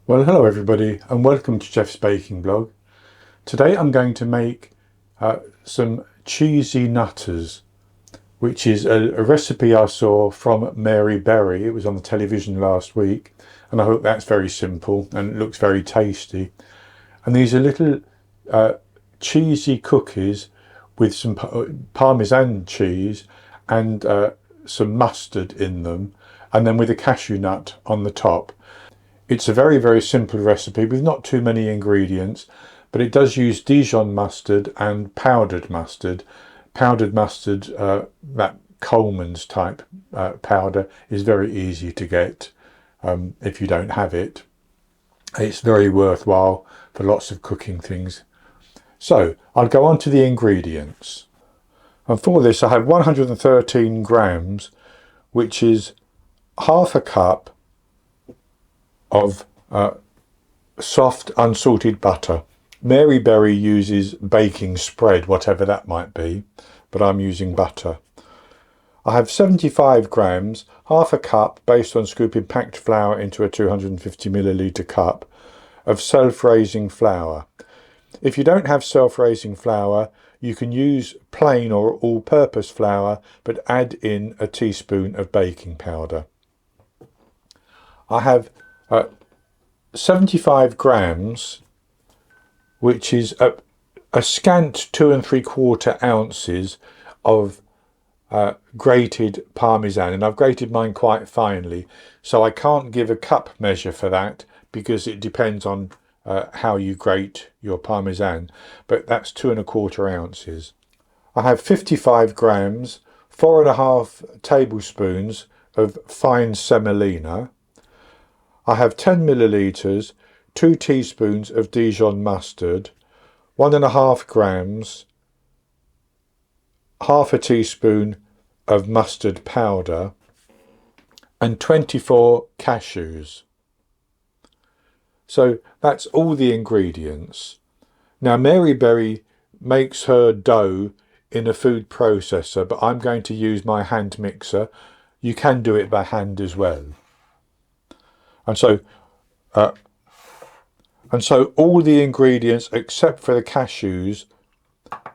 Well, hello everybody and welcome to Jeff's Baking Blog. Today I'm going to make some cheesy nutters, which is a recipe I saw from Mary Berry. It was on the television last week, and I hope that's very simple and it looks very tasty. And these are little cheesy cookies with some Parmesan cheese and some mustard in them, and then with a cashew nut on the top. It's a very, very simple recipe with not too many ingredients, but it does use Dijon mustard and powdered mustard. Powdered mustard, that Coleman's type powder, is very easy to get if you don't have it. It's very worthwhile for lots of cooking things. So I'll go on to the ingredients. And for this I have 113 grams, which is half a cup of soft unsalted butter. Mary Berry uses baking spread, whatever that might be, but I'm using butter. I have 75 grams, half a cup, based on scooping packed flour into a 250 milliliter cup, of self-raising flour. If you don't have self-raising flour, you can use plain or all-purpose flour, but add in a teaspoon of baking powder. I have 75 grams, which is a scant 2 3/4 ounces of grated Parmesan, and I've grated mine quite finely, so I can't give a cup measure for that because it depends on how you grate your Parmesan, but that's 2 1/4 ounces. I have 55 grams, 4 1/2 tablespoons of fine semolina. I have 10 millilitres, 2 teaspoons of Dijon mustard, 1 1/2 grams, half a teaspoon of mustard powder, and 24 cashews. So that's all the ingredients. Now Mary Berry makes her dough in a food processor, but I'm going to use my hand mixer. You can do it by hand as well. And so all the ingredients except for the cashews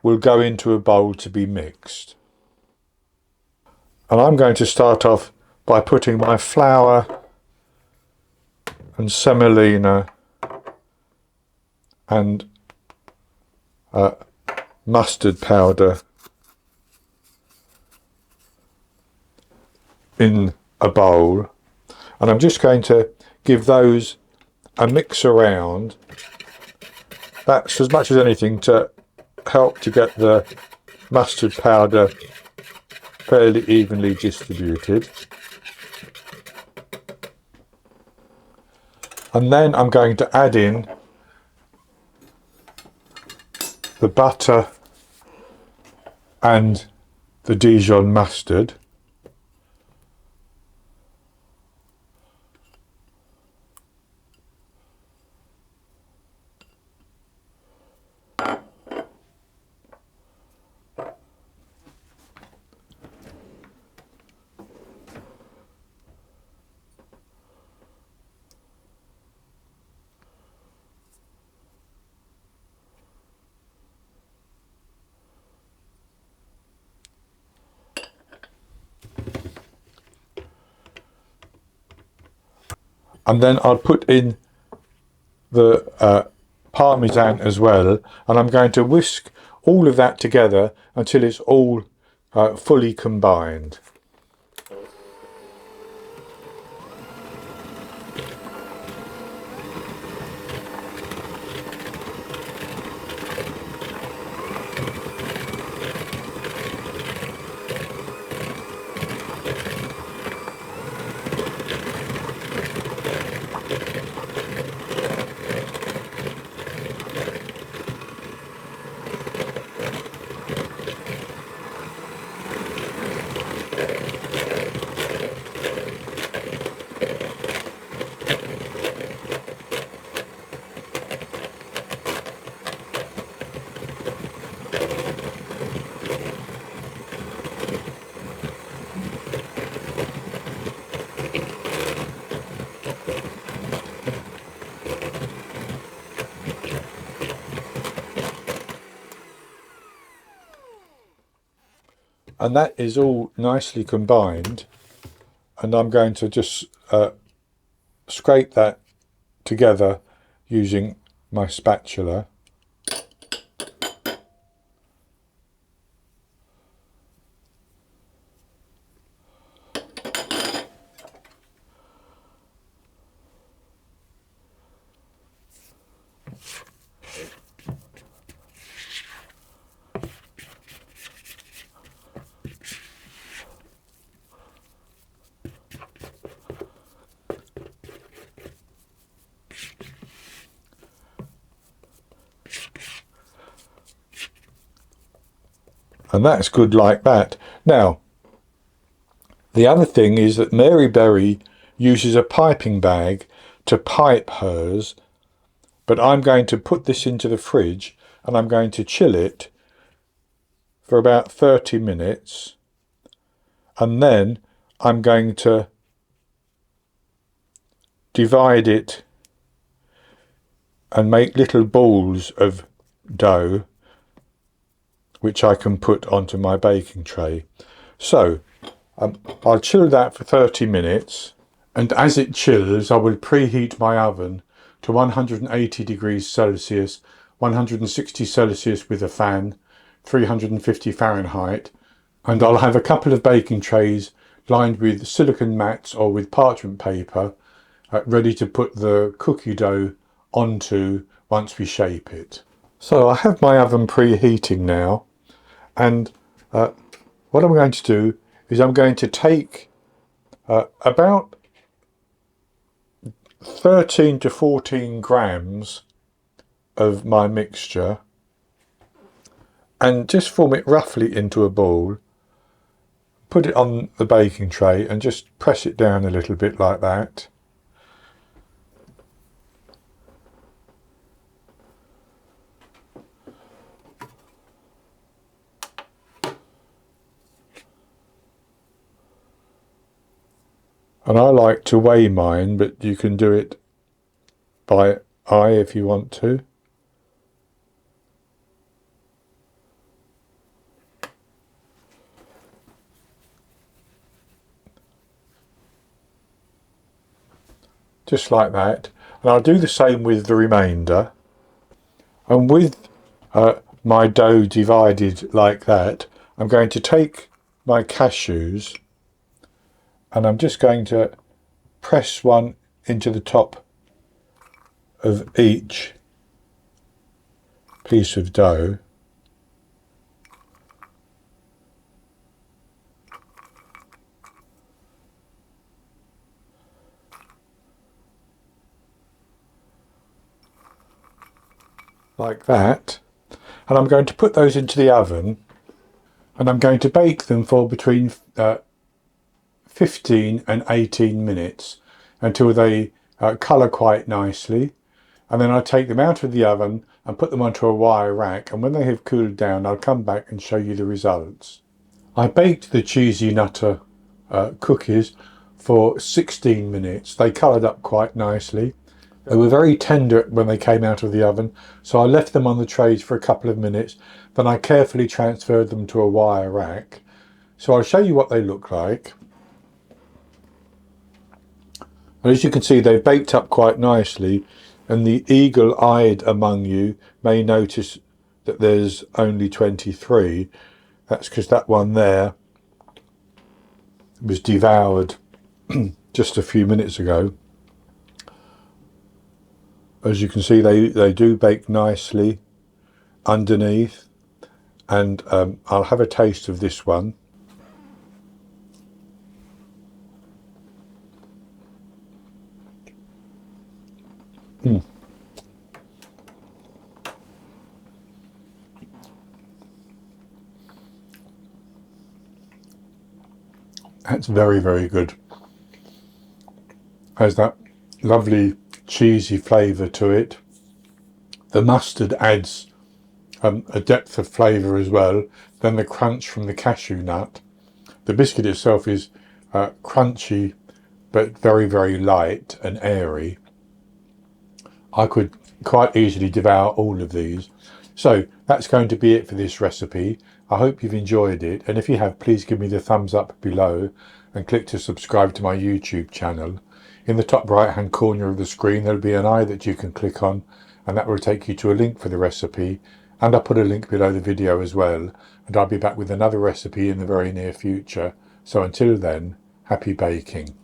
will go into a bowl to be mixed. And I'm going to start off by putting my flour and semolina and mustard powder in a bowl, and I'm just going to give those a mix around. That's as much as anything to help to get the mustard powder fairly evenly distributed. And then I'm going to add in the butter and the Dijon mustard. And then I'll put in the Parmesan as well, and I'm going to whisk all of that together until it's all fully combined. And that is all nicely combined, and I'm going to just scrape that together using my spatula. And that's good like that. Now, the other thing is that Mary Berry uses a piping bag to pipe hers, but I'm going to put this into the fridge and I'm going to chill it for about 30 minutes, and then I'm going to divide it and make little balls of dough which I can put onto my baking tray. So I'll chill that for 30 minutes, and as it chills I will preheat my oven to 180 degrees Celsius, 160 Celsius with a fan, 350 Fahrenheit, and I'll have a couple of baking trays lined with silicone mats or with parchment paper ready to put the cookie dough onto once we shape it. So I have my oven preheating now, and what I'm going to do is I'm going to take about 13 to 14 grams of my mixture and just form it roughly into a ball, put it on the baking tray and just press it down a little bit like that. And I like to weigh mine, but you can do it by eye if you want to. Just like that. And I'll do the same with the remainder. And with my dough divided like that, I'm going to take my cashews and I'm just going to press one into the top of each piece of dough. Like that. And I'm going to put those into the oven, and I'm going to bake them for between 15 and 18 minutes until they colour quite nicely, and then I'll take them out of the oven and put them onto a wire rack, and when they have cooled down I'll come back and show you the results. I baked the cheesy nutter cookies for 16 minutes. They coloured up quite nicely. They were very tender when they came out of the oven, so I left them on the trays for a couple of minutes, then I carefully transferred them to a wire rack. So I'll show you what they look like. And as you can see, they've baked up quite nicely, and the eagle-eyed among you may notice that there's only 23. That's because that one there was devoured just a few minutes ago. As you can see, they do bake nicely underneath, and I'll have a taste of this one. That's very, very good. Has that lovely cheesy flavour to it. The mustard adds a depth of flavour as well. Then the crunch from the cashew nut. The biscuit itself is crunchy but very, very light and airy. I could quite easily devour all of these. So that's going to be it for this recipe. I hope you've enjoyed it, and if you have, please give me the thumbs up below and click to subscribe to my YouTube channel. In the top right hand corner of the screen there'll be an eye that you can click on, and that will take you to a link for the recipe, and I'll put a link below the video as well, and I'll be back with another recipe in the very near future. So until then, happy baking.